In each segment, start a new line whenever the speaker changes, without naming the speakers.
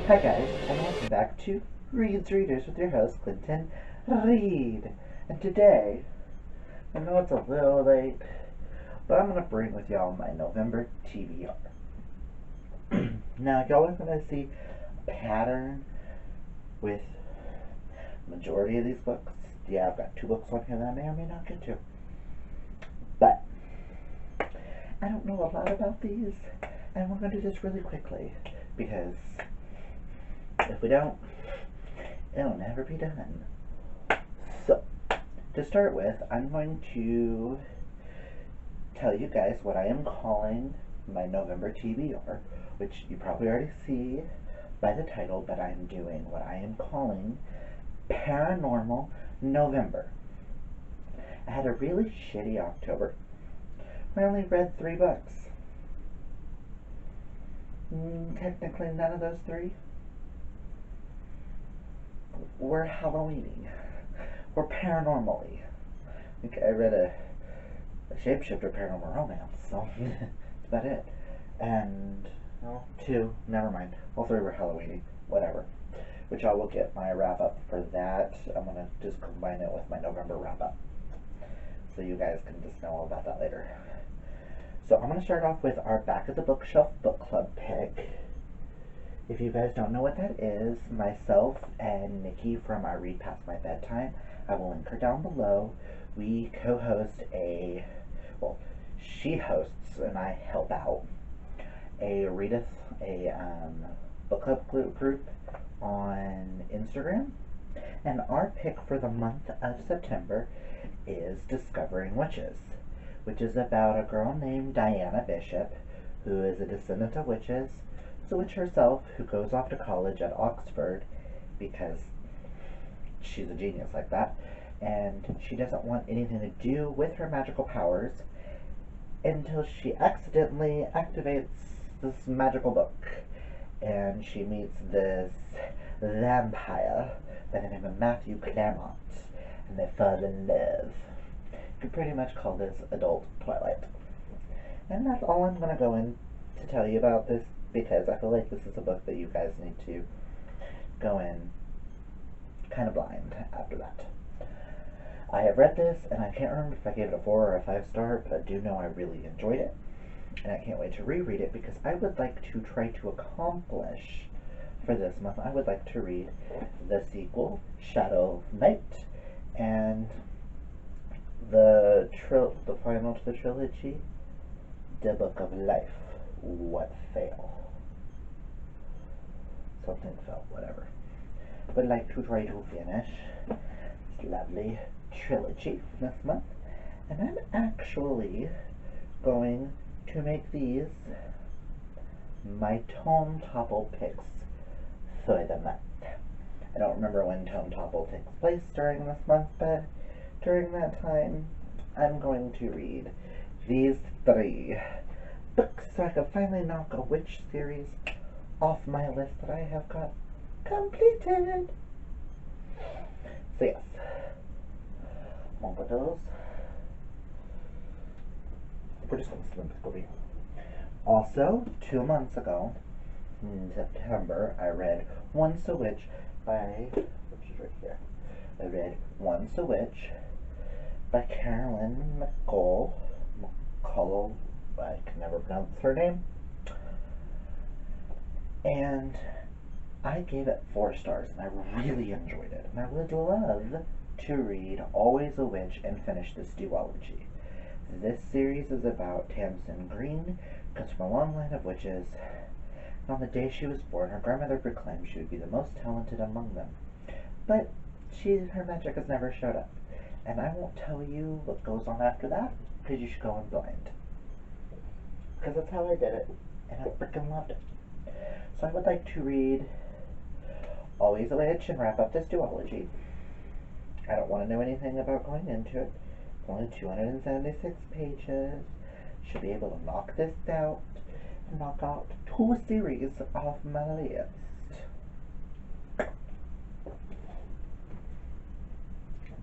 Hi guys, and welcome back to Reed's Readers with your host, Clinton Reed. And today, I know it's a little late, but I'm going to bring with y'all my November TBR. Now, y'all are going to see a pattern with the majority of these books. Yeah, I've got 2 books on here that I may or may not get to. But, I don't know a lot about these, and we're going to do this really quickly, because if we don't, it'll never be done. So, to start with, I'm going to tell you guys what I am calling my November TBR, which you probably already see by the title, but I am doing what I am calling Paranormal November. I had a really shitty October. I only read 3 books. Technically, none of those 3 were Halloweeny or paranormally. I think I read a Shapeshifter Paranormal Romance, so that's about it. And, well, 2, never mind. All 3 were Halloweeny, whatever. Which I will get my wrap up for that. I'm going to just combine it with my November wrap up, so you guys can just know all about that later. So I'm going to start off with our Back of the Bookshelf Book Club pick. If you guys don't know what that is, myself and Nikki from I Read Past My Bedtime, I will link her down below. We co-host she hosts and I help out a book club group on Instagram. And our pick for the month of September is Discovering Witches, which is about a girl named Diana Bishop, who is a descendant of witches, a witch herself, who goes off to college at Oxford because she's a genius like that, and she doesn't want anything to do with her magical powers until she accidentally activates this magical book, and she meets this vampire by the name of Matthew Claremont, and they fall in love. You could pretty much call this adult Twilight. And that's all I'm going to go in to tell you about this, because I feel like this is a book that you guys need to go in kind of blind after that. I have read this, and I can't remember if I gave it a 4 or a 5-star, but I do know I really enjoyed it, and I can't wait to reread it, because I would like to try to accomplish, for this month, I would like to read the sequel, Shadow Knight, and the final to the trilogy, The Book of Life. What fail? Something fell, whatever. Would like to try to finish this lovely trilogy this month, and I'm actually going to make these my Tome Topple picks for the month. I don't remember when Tome Topple takes place during this month, but during that time, I'm going to read these 3 books so I can finally knock a witch series off my list that I have got completed. So yes, one of those. We're just going to slim quickly. Also, 2 months ago, in September, I read Once a Witch by, which is right here. I read Once a Witch by Carolyn McCall. I can never pronounce her name. And I gave it 4 stars, and I really enjoyed it. And I would love to read Always a Witch and finish this duology. This series is about Tamsin Green, comes from a long line of witches. And on the day she was born, her grandmother proclaimed she would be the most talented among them. But her magic has never showed up. And I won't tell you what goes on after that, because you should go in blind. Because that's how I did it, and I freaking loved it. So I would like to read Always a Witch and wrap up this duology. I don't want to know anything about going into it. It's only 276 pages. Should be able to knock this out and knock out 2 series off my list.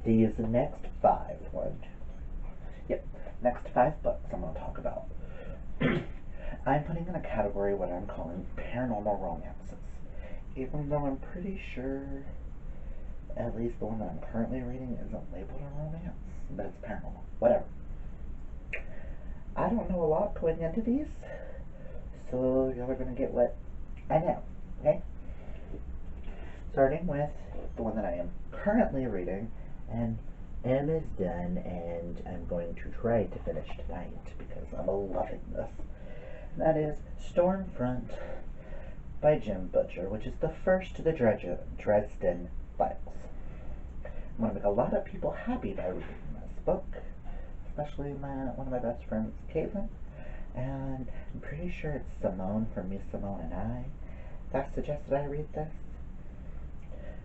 These next 5 next 5 books I'm going to talk about. I'm putting in a category what I'm calling paranormal romances. even though I'm pretty sure at least the one that I'm currently reading isn't labeled a romance, but it's paranormal. Whatever. I don't know a lot going into these, so y'all are gonna get what I know, okay? Starting with the one that I am currently reading, and M is done, and I'm going to try to finish tonight because I'm loving this. And that is Stormfront by Jim Butcher, which is the first to the Dresden Files. I'm going to make a lot of people happy by reading this book, especially one of my best friends, Caitlin, and I'm pretty sure it's Simone from Me, Simone, and I that suggested I read this.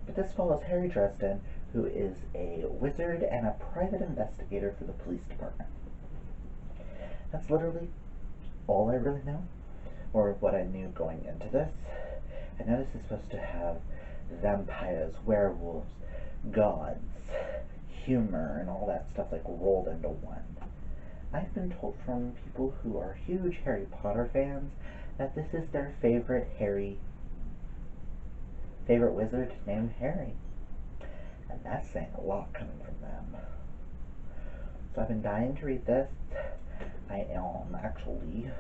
But this follows Harry Dresden, who is a wizard and a private investigator for the police department. That's literally all I really know, or what I knew going into this. I know this is supposed to have vampires, werewolves, gods, humor, and all that stuff like rolled into one. I've been told from people who are huge Harry Potter fans that this is their favorite wizard named Harry. And that's saying a lot coming from them. So I've been dying to read this. I am actually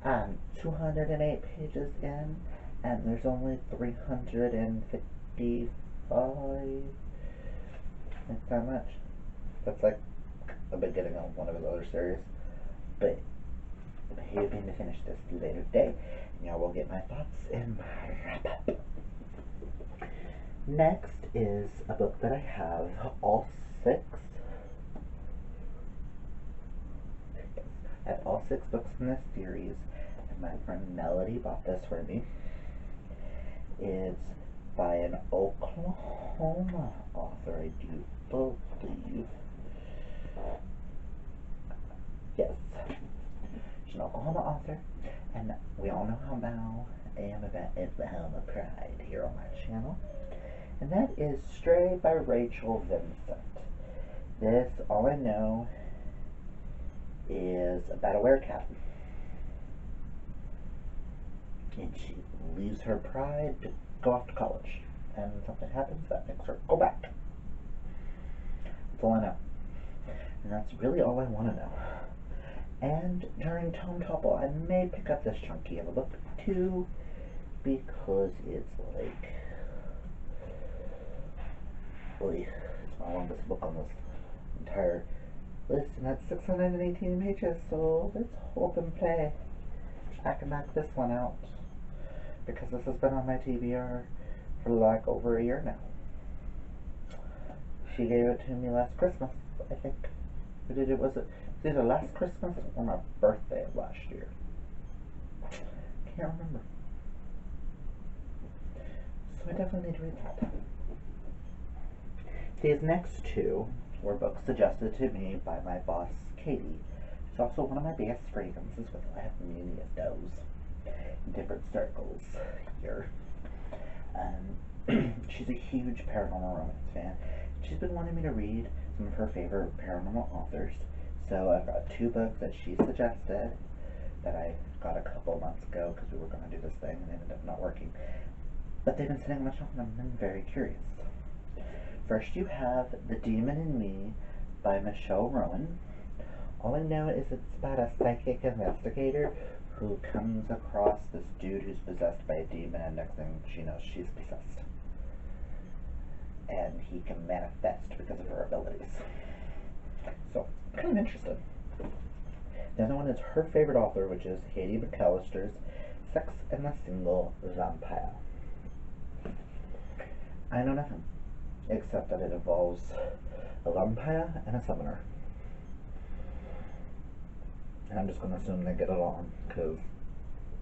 208 pages in, and there's only 355. Like that much. That's like the beginning of one of his other series. But I'm hoping to finish this later today, and y'all will get my thoughts in my wrap-up. Next is a book that I have all six. I have all 6 books in this series, and my friend Melody bought this for me. It's by an Oklahoma author, I do believe. Yes, she's an Oklahoma author, and we all know how now I am about Oklahoma pride here on my channel. And that is Stray by Rachel Vincent. This, all I know, is about a werecat. And she leaves her pride to go off to college. And something happens that makes her go back. That's all I know. And that's really all I want to know. And during Tome Topple, I may pick up this chunky of a book too, because it's like, it's my longest book on this entire list, and that's 618 pages, so let's hope and pray I can knock this one out, because this has been on my TBR for like over a year now. She gave it to me last Christmas, I think. Was it either last Christmas or my birthday of last year? Can't remember. So I definitely need to read that. These next 2 were books suggested to me by my boss, Katie. She's also one of my best friends as well. I have many of those in different circles here. She's a huge paranormal romance fan. She's been wanting me to read some of her favorite paranormal authors. So I've got 2 books that she suggested that I got a couple months ago because we were going to do this thing and it ended up not working. But they've been sitting on my shelf and I've been very curious. First you have The Demon in Me by Michelle Rowan. All I know is it's about a psychic investigator who comes across this dude who's possessed by a demon, and next thing she knows, she's possessed. And he can manifest because of her abilities. So, I'm kind of interested. The other one is her favorite author, which is Haiti McAllister's Sex and the Single Vampire. I know nothing, except that it involves a vampire and a summoner. And I'm just going to assume they get along, because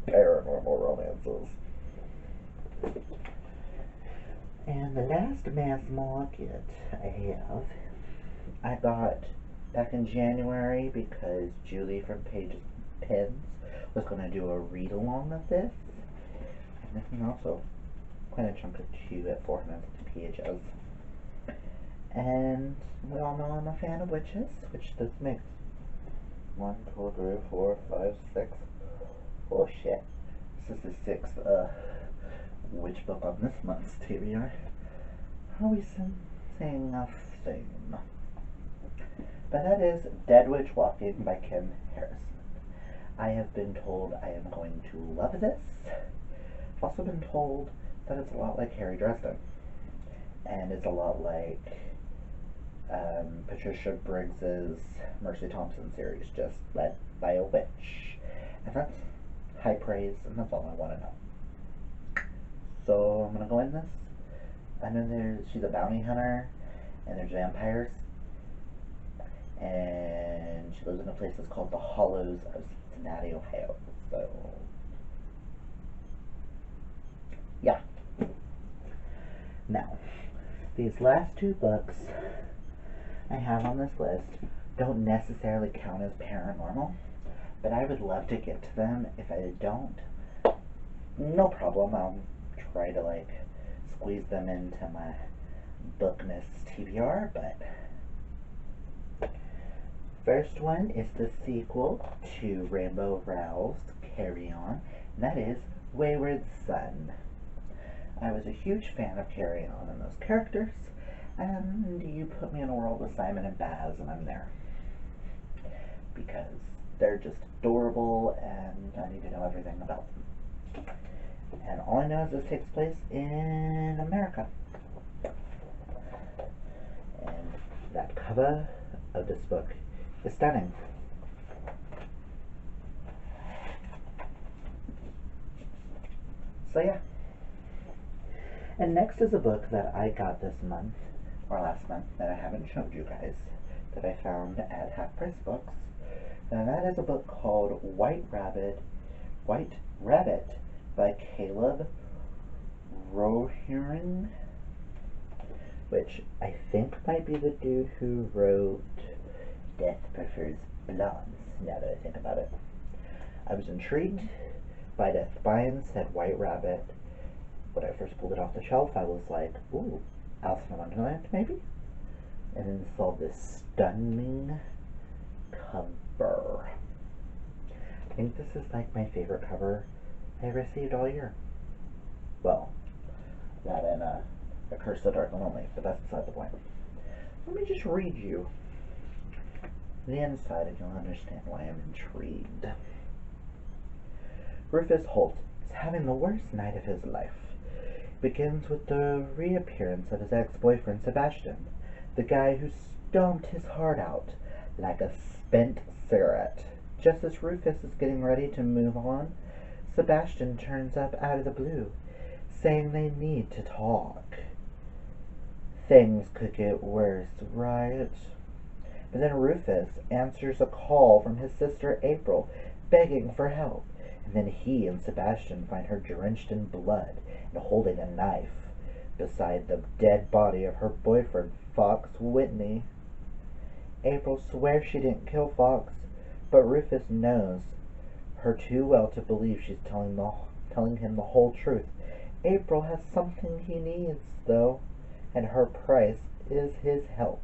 paranormal romances. And the last mass market I got back in January because Julie from Pages Pens was going to do a read-along of this. And this is also quite a chunk of 2 at 450 pages. And we all know I'm a fan of witches, which this makes 1, 2, 3, 4, 5, 6. Oh shit. This is the 6th which book on this month's TBR are we sensing a theme? But that is Dead Witch Walking by Kim Harrison. I have been told I am going to love this. I've also been told that it's a lot like Harry Dresden. And it's a lot like Patricia Briggs's Mercy Thompson series, just led by a witch. And that's high praise, and that's all I want to know. So I'm going to go in this. And then she's a bounty hunter, and there's vampires. And she lives in a place that's called the Hollows of Cincinnati, Ohio. So, yeah. Now, these last two books I have on this list don't necessarily count as paranormal, but I would love to get to them. If I don't, no problem. I'll try to squeeze them into my Bookmas TBR, but first one is the sequel to Rainbow Rowell's Carry On, and that is Wayward Son. I was a huge fan of Carry On and those characters, and you put me in a world with Simon and Baz, and I'm there. Because they're just adorable, and I need to know everything about them. And all I know is this takes place in America. And that cover of this book is stunning. So yeah. And next is a book that I got this month, or last month, that I haven't showed you guys, that I found at Half Price Books. And that is a book called White Rabbit by Caleb Rohering, which I think might be the dude who wrote Death Prefers Blondes, now that I think about it. I was intrigued by the spine, said White Rabbit. When I first pulled it off the shelf, I was like, ooh, Alice in Wonderland, maybe? And then saw this stunning cover. I think this is my favorite cover I received all year. Well, that and A Curse of Dark and Lonely, but that's beside the point. Let me just read you the inside and you'll understand why I'm intrigued. Rufus Holt is having the worst night of his life. It begins with the reappearance of his ex-boyfriend Sebastian, the guy who stomped his heart out like a spent cigarette. Just as Rufus is getting ready to move on, Sebastian turns up out of the blue, saying they need to talk. Things could get worse, right? But then Rufus answers a call from his sister April, begging for help. And then he and Sebastian find her drenched in blood and holding a knife beside the dead body of her boyfriend, Fox Whitney. April swears she didn't kill Fox, but Rufus knows her too well to believe she's telling him the whole truth. April has something he needs, though, and her price is his help.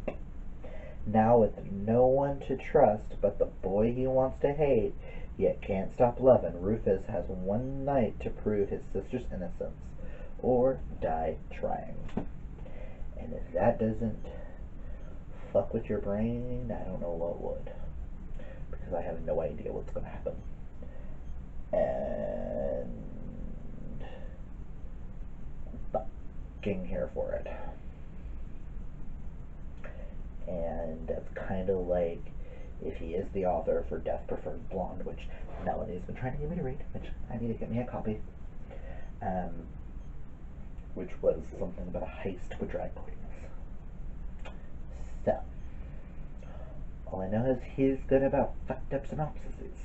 Now with no one to trust but the boy he wants to hate, yet can't stop loving, Rufus has one night to prove his sister's innocence, or die trying. And if that doesn't fuck with your brain, I don't know what would. Because I have no idea what's going to happen. And fucking here for it. And that's kind of like if he is the author for Death Prefers Blonde, which Melanie's been trying to get me to read, which I need to get me a copy. Which was something about a heist with drag queens. So, all I know is he's good about fucked up synopsises.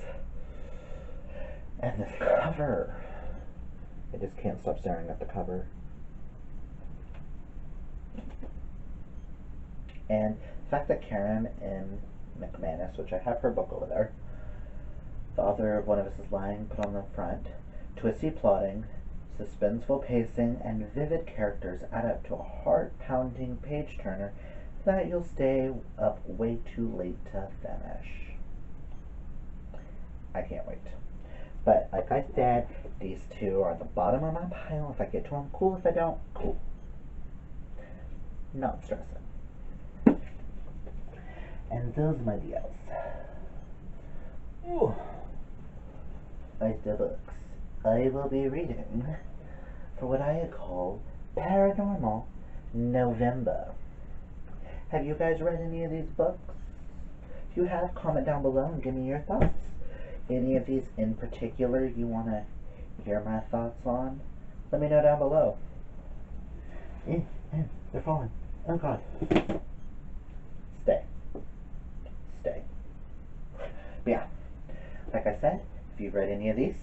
And this cover, I just can't stop staring at the cover. And the fact that Karen M. McManus, which I have her book over there, the author of One of Us is Lying, put on the front, twisty plotting, suspenseful pacing, and vivid characters add up to a heart-pounding page-turner that you'll stay up way too late to finish. I can't wait. But, like I said, These two are the bottom of my pile. If I get to them, cool. If I don't, cool. Not stressing. And those, my dears, ooh, are the books I will be reading for what I call Paranormal November. Have you guys read any of these books? If you have, comment down below and give me your thoughts. Any of these in particular you want to hear my thoughts on? Let me know down below. They're falling. Oh god. Stay. Stay. But yeah, like I said, if you've read any of these,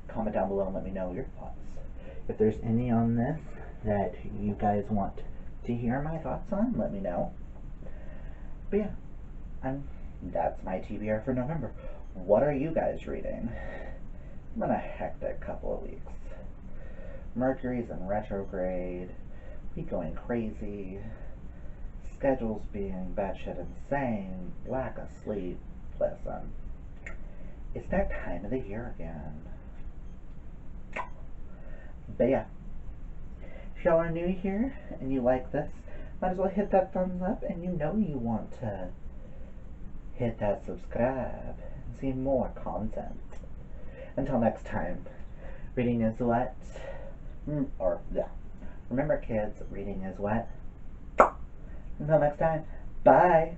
comment down below and let me know your thoughts. If there's any on this that you guys want to hear my thoughts on, let me know. But yeah, that's my TBR for November. What are you guys reading? It's been a hectic couple of weeks. Mercury's in retrograde, we going crazy, schedules being batshit insane, lack of sleep. Listen, it's that time of the year again. But yeah, if y'all are new here and you like this, might as well hit that thumbs up, and you know you want to hit that subscribe and see more content. Until next time, reading is what? Remember kids, reading is what? Until next time, bye!